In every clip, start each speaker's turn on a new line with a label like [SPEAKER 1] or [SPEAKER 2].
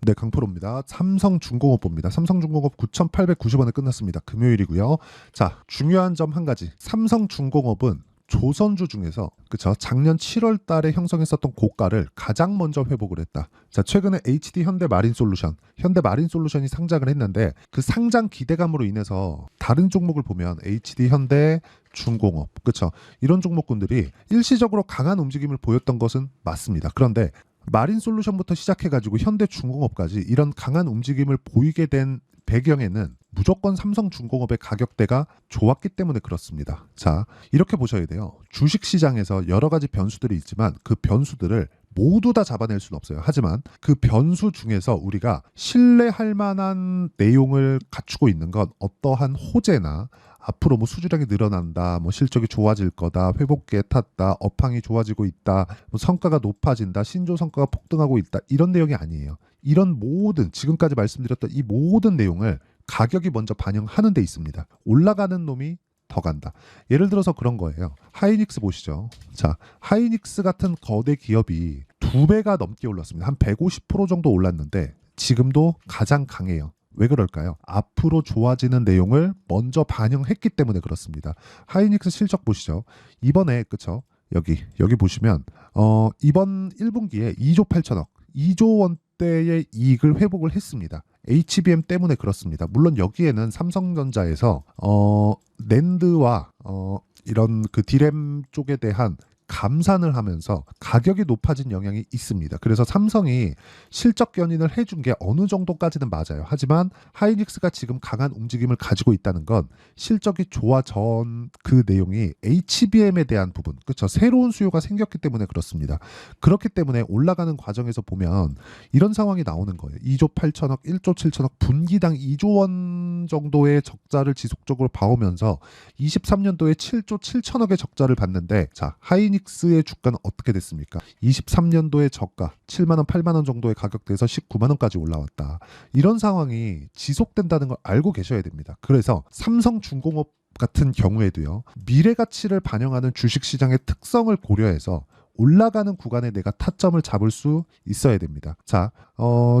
[SPEAKER 1] 네, 강프로입니다. 삼성중공업 봅니다. 삼성중공업 9,890원에 끝났습니다. 금요일이고요. 자, 중요한 점 한 가지. 삼성중공업은 조선주 중에서 그쵸 작년 7월 달에 형성했었던 고가를 가장 먼저 회복을 했다. 자, 최근에 HD 현대마린솔루션이 상장을 했는데 그 상장 기대감으로 인해서 다른 종목을 보면 HD 현대중공업 그쵸 이런 종목군들이 일시적으로 강한 움직임을 보였던 것은 맞습니다. 그런데 마린솔루션부터 시작해가지고 현대중공업까지 이런 강한 움직임을 보이게 된 배경에는 무조건 삼성중공업의 가격대가 좋았기 때문에 그렇습니다. 자, 이렇게 보셔야 돼요. 주식시장에서 여러 가지 변수들이 있지만 그 변수들을 모두 다 잡아낼 수는 없어요. 하지만 그 변수 중에서 우리가 신뢰할 만한 내용을 갖추고 있는 건 어떠한 호재나 앞으로 뭐 수주량이 늘어난다, 뭐 실적이 좋아질 거다, 회복기에 탔다, 업황이 좋아지고 있다, 뭐 성과가 높아진다, 신조 성과가 폭등하고 있다 이런 내용이 아니에요. 이런 모든 지금까지 말씀드렸던 이 모든 내용을 가격이 먼저 반영하는 데 있습니다. 올라가는 놈이 더 간다. 예를 들어서 그런 거예요. 하이닉스 보시죠. 자, 하이닉스 같은 거대 기업이 2배가 넘게 올랐습니다. 한 150% 정도 올랐는데 지금도 가장 강해요. 왜 그럴까요? 앞으로 좋아지는 내용을 먼저 반영했기 때문에 그렇습니다. 하이닉스 실적 보시죠. 이번에 그쵸? 여기 보시면 이번 1분기에 2조 8천억, 2조 원대의 이익을 회복을 했습니다. HBM 때문에 그렇습니다. 물론 여기에는 삼성전자에서 낸드와 이런 그 디램 쪽에 대한 감산을 하면서 가격이 높아진 영향이 있습니다. 그래서 삼성이 실적 견인을 해준 게 어느 정도까지는 맞아요. 하지만 하이닉스가 지금 강한 움직임을 가지고 있다는 건 실적이 좋아진 그 내용이 HBM에 대한 부분, 그렇죠? 새로운 수요가 생겼기 때문에 그렇습니다. 그렇기 때문에 올라가는 과정에서 보면 이런 상황이 나오는 거예요. 2조 8천억, 1조 7천억, 분기당 2조 원 정도의 적자를 지속적으로 봐오면서 23년도에 7조 7천억의 적자를 봤는데 자, 하이닉스의 주가는 어떻게 됐습니까? 23년도에 저가 7만 원, 8만 원 정도의 가격대에서 19만 원까지 올라왔다. 이런 상황이 지속된다는 걸 알고 계셔야 됩니다. 그래서 삼성중공업 같은 경우에도요. 미래 가치를 반영하는 주식시장의 특성을 고려해서 올라가는 구간에 내가 타점을 잡을 수 있어야 됩니다. 자,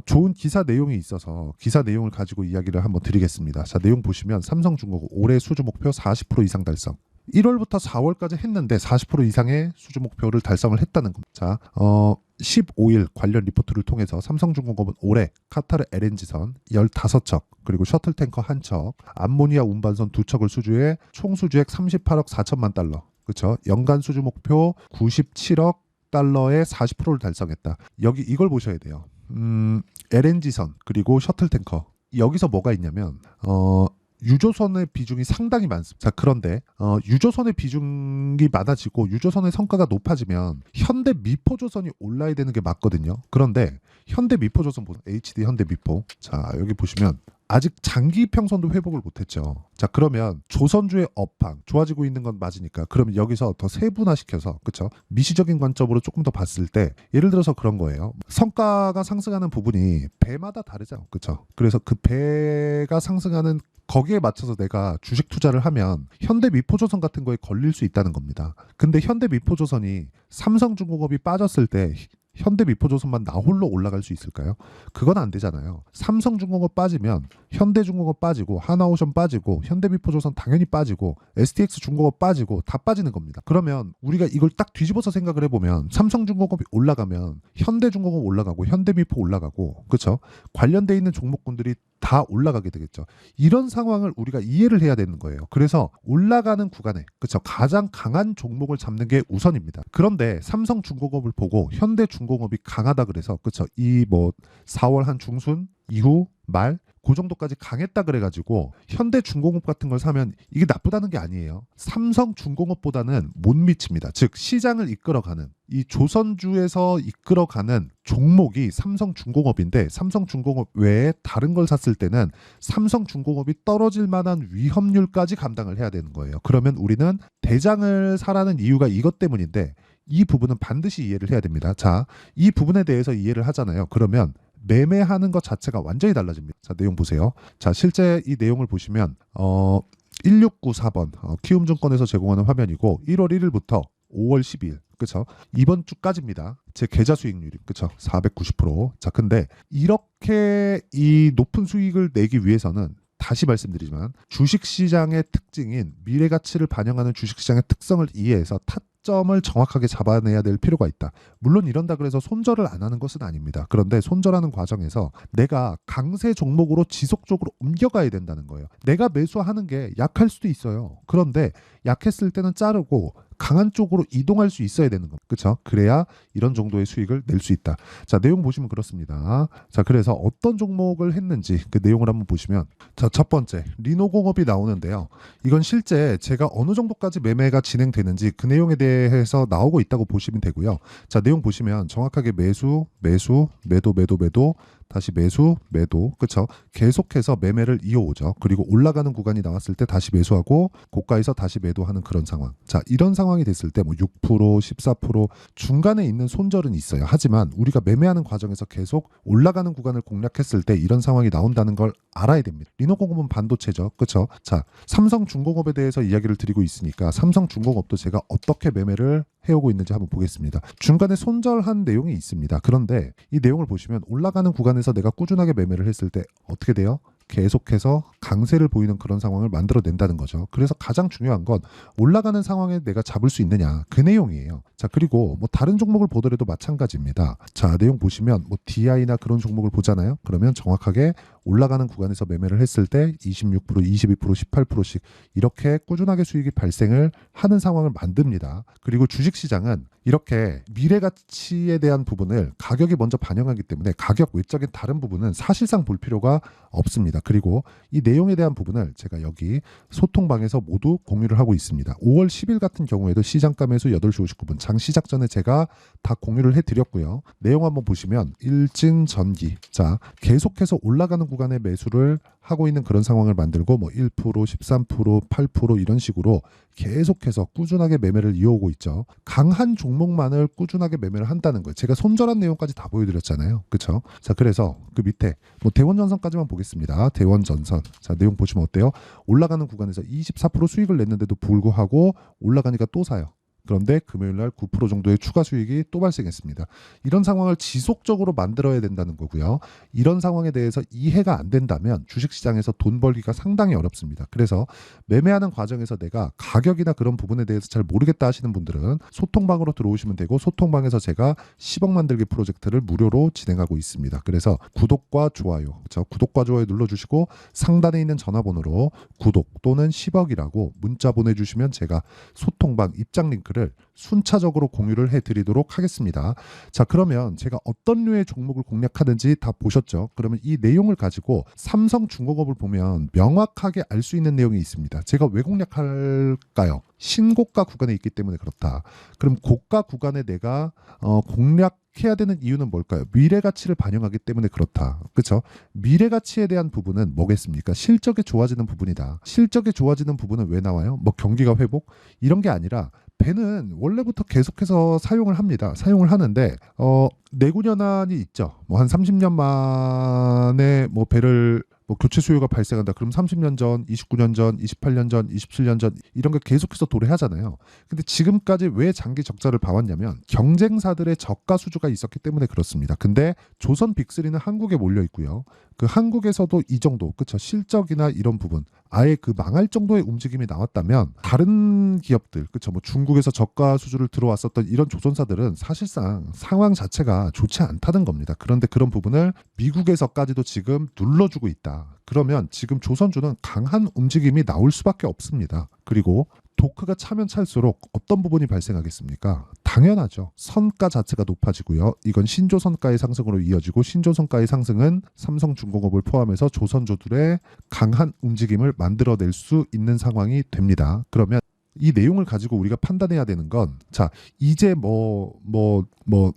[SPEAKER 1] 좋은 기사 내용이 있어서 기사 내용을 가지고 이야기를 한번 드리겠습니다. 자, 내용 보시면 삼성중공업 올해 수주 목표 40% 이상 달성. 1월부터 4월까지 했는데 40% 이상의 수주 목표를 달성을 했다는 겁니다. 자, 15일 관련 리포트를 통해서 삼성중공업은 올해 카타르 LNG선 15척, 그리고 셔틀탱커 1척, 암모니아 운반선 2척을 수주해 총 수주액 38억 4천만 달러. 그렇죠? 연간 수주 목표 97억 달러의 40%를 달성했다. 여기 이걸 보셔야 돼요. LNG선 그리고 셔틀탱커. 여기서 뭐가 있냐면 유조선의 비중이 상당히 많습니다. 자, 그런데 유조선의 비중이 많아지고 유조선의 성과가 높아지면 현대 미포조선이 올라야 되는 게 맞거든요. 그런데 현대 미포조선 보세요. HD 현대 미포. 자, 여기 보시면 아직 장기 평선도 회복을 못했죠. 자, 그러면 조선주의 업황 좋아지고 있는 건 맞으니까 그러면 여기서 더 세분화시켜서 그렇죠? 미시적인 관점으로 조금 더 봤을 때 예를 들어서 그런 거예요. 성과가 상승하는 부분이 배마다 다르죠, 그렇죠? 그래서 그 배가 상승하는 거기에 맞춰서 내가 주식 투자를 하면 현대미포조선 같은 거에 걸릴 수 있다는 겁니다. 근데 현대미포조선이 삼성중공업이 빠졌을 때 현대미포조선만 나 홀로 올라갈 수 있을까요? 그건 안 되잖아요. 삼성중공업 빠지면 현대중공업 빠지고 하나오션 빠지고 현대미포조선 당연히 빠지고 STX중공업 빠지고 다 빠지는 겁니다. 그러면 우리가 이걸 딱 뒤집어서 생각을 해보면 삼성중공업이 올라가면 현대중공업 올라가고 현대미포 올라가고 그렇죠? 관련돼 있는 종목군들이 다 올라가게 되겠죠. 이런 상황을 우리가 이해를 해야 되는 거예요. 그래서 올라가는 구간에 그렇죠. 가장 강한 종목을 잡는 게 우선입니다. 그런데 삼성중공업을 보고 현대중공업이 강하다 그래서 그렇죠. 이 뭐 4월 한 중순 이후 말 그 정도까지 강했다 그래가지고 현대중공업 같은 걸 사면 이게 나쁘다는 게 아니에요. 삼성중공업보다는 못 미칩니다. 즉 시장을 이끌어가는 이 조선주에서 이끌어가는 종목이 삼성중공업인데 삼성중공업 외에 다른 걸 샀을 때는 삼성중공업이 떨어질 만한 위험률까지 감당을 해야 되는 거예요. 그러면 우리는 대장을 사라는 이유가 이것 때문인데 이 부분은 반드시 이해를 해야 됩니다. 자, 이 부분에 대해서 이해를 하잖아요. 그러면 매매하는 것 자체가 완전히 달라집니다. 자, 내용 보세요. 자, 실제 이 내용을 보시면 1694번 키움증권에서 제공하는 화면이고 1월 1일부터 5월 12일 그렇죠? 이번 주까지입니다. 제 계좌 수익률이 그쵸 490%. 자, 근데 이렇게 이 높은 수익을 내기 위해서는 다시 말씀드리지만 주식시장의 특징인 미래가치를 반영하는 주식시장의 특성을 이해해서 타점을 정확하게 잡아내야 될 필요가 있다. 물론 이런다 그래서 손절을 안 하는 것은 아닙니다. 그런데 손절하는 과정에서 내가 강세 종목으로 지속적으로 옮겨가야 된다는 거예요. 내가 매수하는 게 약할 수도 있어요. 그런데 약했을 때는 자르고 강한 쪽으로 이동할 수 있어야 되는 겁니다. 그렇죠? 그래야 이런 정도의 수익을 낼 수 있다. 자, 내용 보시면 그렇습니다. 자, 그래서 어떤 종목을 했는지 그 내용을 한번 보시면, 자, 첫 번째 리노공업이 나오는데요. 이건 실제 제가 어느 정도까지 매매가 진행되는지 그 내용에 대해서 나오고 있다고 보시면 되고요. 자, 내용 보시면 정확하게 매수, 매수, 매도, 매도, 매도, 다시 매수, 매도, 그렇죠? 계속해서 매매를 이어오죠. 그리고 올라가는 구간이 나왔을 때 다시 매수하고 고가에서 다시 매도하는 그런 상황. 자, 이런 상황이 됐을 때 뭐 6%, 14% 중간에 있는 손절은 있어요. 하지만 우리가 매매하는 과정에서 계속 올라가는 구간을 공략했을 때 이런 상황이 나온다는 걸 알아야 됩니다. 리노공업은 반도체죠. 그렇죠? 자, 삼성중공업에 대해서 이야기를 드리고 있으니까 삼성중공업도 제가 어떻게 매매를 해오고 있는지 한번 보겠습니다. 중간에 손절한 내용이 있습니다. 그런데 이 내용을 보시면 올라가는 구간에서 내가 꾸준하게 매매를 했을 때 어떻게 돼요? 계속해서 강세를 보이는 그런 상황을 만들어낸다는 거죠. 그래서 가장 중요한 건 올라가는 상황에 내가 잡을 수 있느냐 그 내용이에요. 자, 그리고 뭐 다른 종목을 보더라도 마찬가지입니다. 자, 내용 보시면 뭐 DI나 그런 종목을 보잖아요. 그러면 정확하게 올라가는 구간에서 매매를 했을 때 26%, 22%, 18%씩 이렇게 꾸준하게 수익이 발생을 하는 상황을 만듭니다. 그리고 주식시장은 이렇게 미래가치에 대한 부분을 가격이 먼저 반영하기 때문에 가격 외적인 다른 부분은 사실상 볼 필요가 없습니다. 그리고 이 내용에 대한 부분을 제가 여기 소통방에서 모두 공유를 하고 있습니다. 5월 10일 같은 경우에도 시장가 매수 8시 59분 장 시작 전에 제가 다 공유를 해드렸고요. 내용 한번 보시면 일진전기, 자, 계속해서 올라가는 구간의 매수를 하고 있는 그런 상황을 만들고 뭐 1%, 13%, 8% 이런 식으로 계속해서 꾸준하게 매매를 이어오고 있죠. 강한 종목만을 꾸준하게 매매를 한다는 거예요. 제가 손절한 내용까지 다 보여드렸잖아요. 그렇죠? 자, 그래서 그 밑에 뭐 대원전선까지만 보겠습니다. 대원전선. 자, 내용 보시면 어때요? 올라가는 구간에서 24% 수익을 냈는데도 불구하고 올라가니까 또 사요. 그런데 금요일 날 9% 정도의 추가 수익이 또 발생했습니다. 이런 상황을 지속적으로 만들어야 된다는 거고요. 이런 상황에 대해서 이해가 안 된다면 주식시장에서 돈 벌기가 상당히 어렵습니다. 그래서 매매하는 과정에서 내가 가격이나 그런 부분에 대해서 잘 모르겠다 하시는 분들은 소통방으로 들어오시면 되고 소통방에서 제가 10억 만들기 프로젝트를 무료로 진행하고 있습니다. 그래서 구독과 좋아요, 그렇죠? 구독과 좋아요 눌러주시고 상단에 있는 전화번호로 구독 또는 10억이라고 문자 보내주시면 제가 소통방 입장 링크를 순차적으로 공유를 해드리도록 하겠습니다. 자, 그러면 제가 어떤 류의 종목을 공략하는지 다 보셨죠? 그러면 이 내용을 가지고 삼성중공업을 보면 명확하게 알 수 있는 내용이 있습니다. 제가 왜 공략할까요? 신고가 구간에 있기 때문에 그렇다. 그럼 고가 구간에 내가 공략해야 되는 이유는 뭘까요? 미래가치를 반영하기 때문에 그렇다. 그렇죠? 미래가치에 대한 부분은 뭐겠습니까? 실적이 좋아지는 부분이다. 실적이 좋아지는 부분은 왜 나와요? 뭐 경기가 회복? 이런 게 아니라 배는 원래부터 계속해서 사용을 합니다. 사용을 하는데 내구년환이 있죠. 뭐 한 30년 만에 뭐 배를 뭐 교체 수요가 발생한다. 그럼 30년 전, 29년 전, 28년 전, 27년 전 이런 게 계속해서 도래하잖아요. 근데 지금까지 왜 장기 적자를 봐왔냐면 경쟁사들의 저가 수주가 있었기 때문에 그렇습니다. 근데 조선 빅3는 한국에 몰려 있고요. 그 한국에서도 이 정도, 그쵸? 실적이나 이런 부분 아예 그 망할 정도의 움직임이 나왔다면 다른 기업들, 그쵸? 뭐 중국에서 저가 수주를 들어왔었던 이런 조선사들은 사실상 상황 자체가 좋지 않다는 겁니다. 그런데 그런 부분을 미국에서까지도 지금 눌러주고 있다. 그러면 지금 조선주는 강한 움직임이 나올 수밖에 없습니다. 그리고 도크가 차면 찰수록 어떤 부분이 발생하겠습니까? 당연하죠. 선가 자체가 높아지고요. 이건 신조선가의 상승으로 이어지고 신조선가의 상승은 삼성중공업을 포함해서 조선주들의 강한 움직임을 만들어낼 수 있는 상황이 됩니다. 그러면 이 내용을 가지고 우리가 판단해야 되는 건, 자, 이제 앞으로 뭐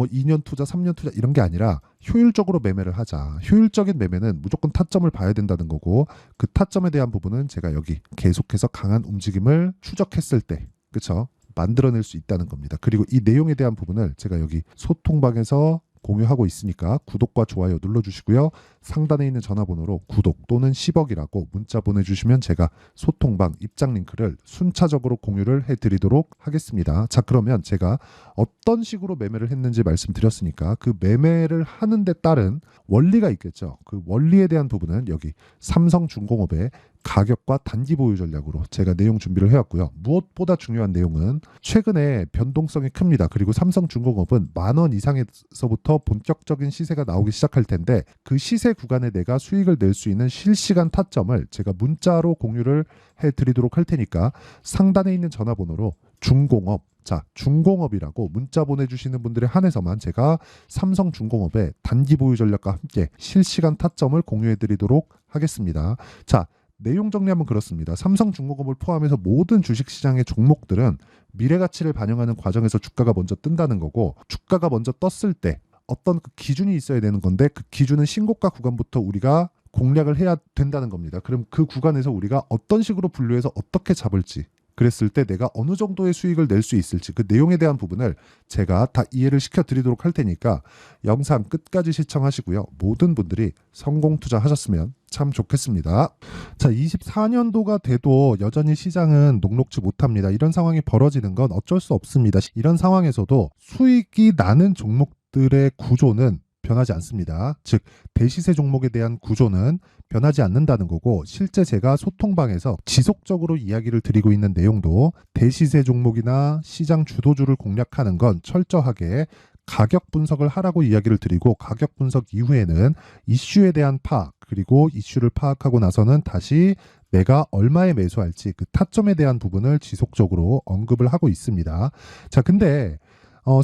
[SPEAKER 1] 2년 투자, 3년 투자 이런 게 아니라 효율적으로 매매를 하자. 효율적인 매매는 무조건 타점을 봐야 된다는 거고, 그 타점에 대한 부분은 제가 여기 계속해서 강한 움직임을 추적했을 때, 그쵸? 만들어낼 수 있다는 겁니다. 그리고 이 내용에 대한 부분을 제가 여기 소통방에서 공유하고 있으니까 구독과 좋아요 눌러주시고요. 상단에 있는 전화번호로 구독 또는 10억이라고 문자 보내주시면 제가 소통방 입장 링크를 순차적으로 공유를 해드리도록 하겠습니다. 자, 그러면 제가 어떤 식으로 매매를 했는지 말씀드렸으니까 그 매매를 하는 데 따른 원리가 있겠죠. 그 원리에 대한 부분은 여기 삼성중공업의 가격과 단기 보유 전략으로 제가 내용 준비를 해왔고요. 무엇보다 중요한 내용은 최근에 변동성이 큽니다. 그리고 삼성중공업은 10,000원 이상에서부터 본격적인 시세가 나오기 시작할 텐데 그 시세 구간에 내가 수익을 낼 수 있는 실시간 타점을 제가 문자로 공유를 해드리도록 할 테니까 상단에 있는 전화번호로 중공업, 자, 중공업이라고 문자 보내주시는 분들에 한해서만 제가 삼성중공업의 단기 보유 전략과 함께 실시간 타점을 공유해드리도록 하겠습니다. 자, 내용 정리하면 그렇습니다. 삼성중공업을 포함해서 모든 주식시장의 종목들은 미래가치를 반영하는 과정에서 주가가 먼저 뜬다는 거고, 주가가 먼저 떴을 때 어떤 그 기준이 있어야 되는 건데 그 기준은 신고가 구간부터 우리가 공략을 해야 된다는 겁니다. 그럼 그 구간에서 우리가 어떤 식으로 분류해서 어떻게 잡을지, 그랬을 때 내가 어느 정도의 수익을 낼 수 있을지 그 내용에 대한 부분을 제가 다 이해를 시켜드리도록 할 테니까 영상 끝까지 시청하시고요. 모든 분들이 성공 투자하셨으면 참 좋겠습니다. 자, 24년도가 돼도 여전히 시장은 녹록지 못합니다. 이런 상황이 벌어지는 건 어쩔 수 없습니다. 이런 상황에서도 수익이 나는 종목들의 구조는 변하지 않습니다. 즉 대시세 종목에 대한 구조는 변하지 않는다는 거고, 실제 제가 소통방에서 지속적으로 이야기를 드리고 있는 내용도 대시세 종목이나 시장 주도주를 공략하는 건 철저하게 가격 분석을 하라고 이야기를 드리고, 가격 분석 이후에는 이슈에 대한 파악, 그리고 이슈를 파악하고 나서는 다시 내가 얼마에 매수할지 그 타점에 대한 부분을 지속적으로 언급을 하고 있습니다. 자, 근데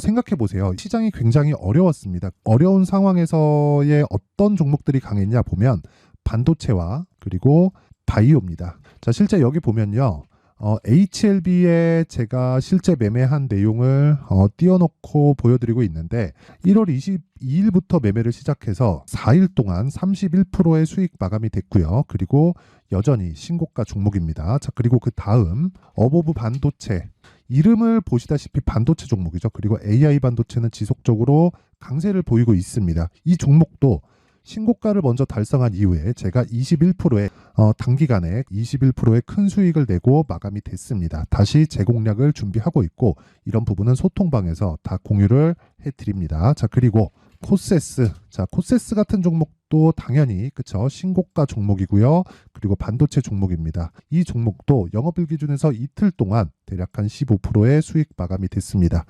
[SPEAKER 1] 생각해 보세요. 시장이 굉장히 어려웠습니다. 어려운 상황에서의 어떤 종목들이 강했냐 보면 반도체와 그리고 바이오입니다. 자, 실제 여기 보면요. HLB에 제가 실제 매매한 내용을 띄워놓고 보여드리고 있는데 1월 22일부터 매매를 시작해서 4일 동안 31%의 수익 마감이 됐고요. 그리고 여전히 신고가 종목입니다. 자, 그리고 그 다음 어보브 반도체, 이름을 보시다시피 반도체 종목이죠. 그리고 AI 반도체는 지속적으로 강세를 보이고 있습니다. 이 종목도 신고가를 먼저 달성한 이후에 제가 21%의 단기간에 21%의 큰 수익을 내고 마감이 됐습니다. 다시 재공략을 준비하고 있고, 이런 부분은 소통방에서 다 공유를 해드립니다. 자, 그리고 코세스, 자, 코세스 같은 종목도 당연히 그쵸, 신고가 종목이고요. 그리고 반도체 종목입니다. 이 종목도 영업일 기준에서 이틀 동안 대략 한 15%의 수익 마감이 됐습니다.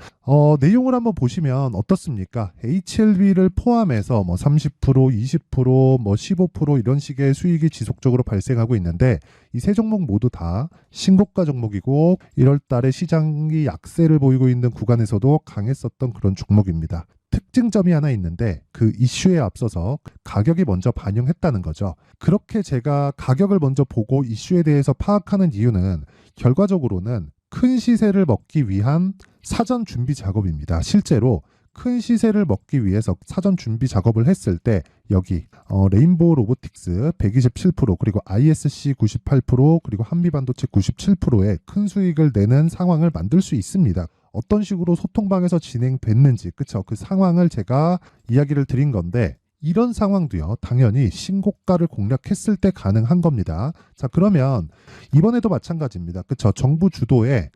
[SPEAKER 1] 내용을 한번 보시면 어떻습니까? HLB를 포함해서 뭐 30%, 20%, 뭐 15% 이런 식의 수익이 지속적으로 발생하고 있는데, 이 세 종목 모두 다 신고가 종목이고 1월 달에 시장이 약세를 보이고 있는 구간에서도 강했었던 그런 종목입니다. 특징점이 하나 있는데 그 이슈에 앞서서 가격이 먼저 반영했다는 거죠. 그렇게 제가 가격을 먼저 보고 이슈에 대해서 파악하는 이유는 결과적으로는 큰 시세를 먹기 위한 사전 준비 작업입니다. 실제로 큰 시세를 먹기 위해서 사전 준비 작업을 했을 때 여기 레인보우 로보틱스 127%, 그리고 ISC 98%, 그리고 한미반도체 97%의 큰 수익을 내는 상황을 만들 수 있습니다. 어떤 식으로 소통방에서 진행됐는지, 그쵸? 그 상황을 제가 이야기를 드린 건데, 이런 상황도요, 당연히 신고가를 공략했을 때 가능한 겁니다. 자, 그러면 이번에도 마찬가지입니다. 그쵸? 정부 주도의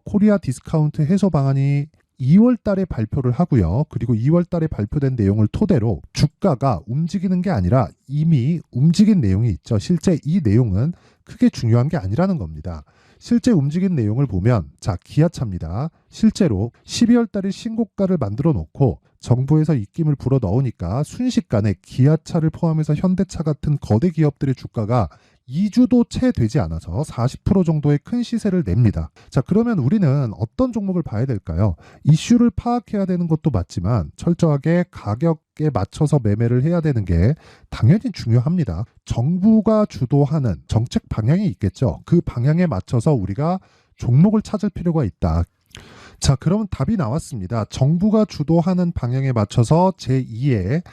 [SPEAKER 1] 코리아 디스카운트 해소 방안이 2월 달에 발표를 하고요. 그리고 2월 달에 발표된 내용을 토대로 주가가 움직이는 게 아니라 이미 움직인 내용이 있죠. 실제 이 내용은 크게 중요한 게 아니라는 겁니다. 실제 움직인 내용을 보면, 자, 기아차입니다. 실제로 12월 달에 신고가를 만들어 놓고 정부에서 입김을 불어 넣으니까 순식간에 기아차를 포함해서 현대차 같은 거대 기업들의 주가가 2주도 채 되지 않아서 40% 정도의 큰 시세를 냅니다. 자, 그러면 우리는 어떤 종목을 봐야 될까요? 이슈를 파악해야 되는 것도 맞지만 철저하게 가격에 맞춰서 매매를 해야 되는 게 당연히 중요합니다. 정부가 주도하는 정책 방향이 있겠죠. 그 방향에 맞춰서 우리가 종목을 찾을 필요가 있다. 자, 그러면 답이 나왔습니다. 정부가 주도하는 방향에 맞춰서 제2의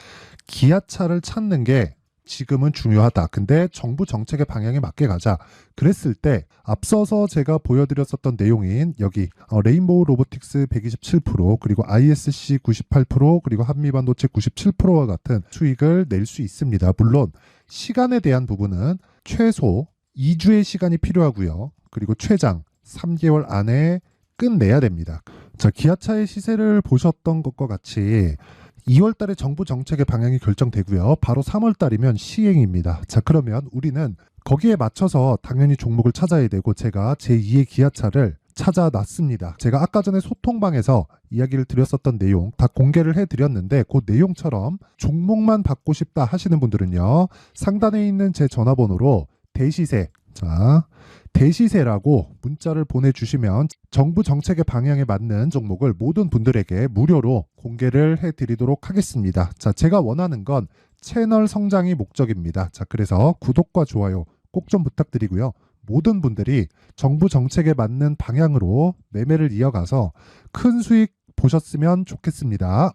[SPEAKER 1] 기아차를 찾는 게 지금은 중요하다. 근데 정부 정책의 방향에 맞게 가자. 그랬을 때 앞서서 제가 보여드렸었던 내용인 여기 레인보우 로보틱스 127% 그리고 ISC 98% 그리고 한미반도체 97%와 같은 수익을 낼 수 있습니다. 물론 시간에 대한 부분은 최소 2주의 시간이 필요하고요. 그리고 최장 3개월 안에 끝내야 됩니다. 자, 기아차의 시세를 보셨던 것과 같이 2월 달에 정부 정책의 방향이 결정되고요. 바로 3월 달이면 시행입니다. 자, 그러면 우리는 거기에 맞춰서 당연히 종목을 찾아야 되고 제가 제2의 기아차를 찾아놨습니다. 제가 아까 전에 소통방에서 이야기를 드렸었던 내용 다 공개를 해드렸는데 그 내용처럼 종목만 받고 싶다 하시는 분들은요. 상단에 있는 제 전화번호로 대시세, 자, 대시세라고 문자를 보내주시면 정부 정책의 방향에 맞는 종목을 모든 분들에게 무료로 공개를 해드리도록 하겠습니다. 자, 제가 원하는 건 채널 성장이 목적입니다. 자, 그래서 구독과 좋아요 꼭 좀 부탁드리고요. 모든 분들이 정부 정책에 맞는 방향으로 매매를 이어가서 큰 수익 보셨으면 좋겠습니다.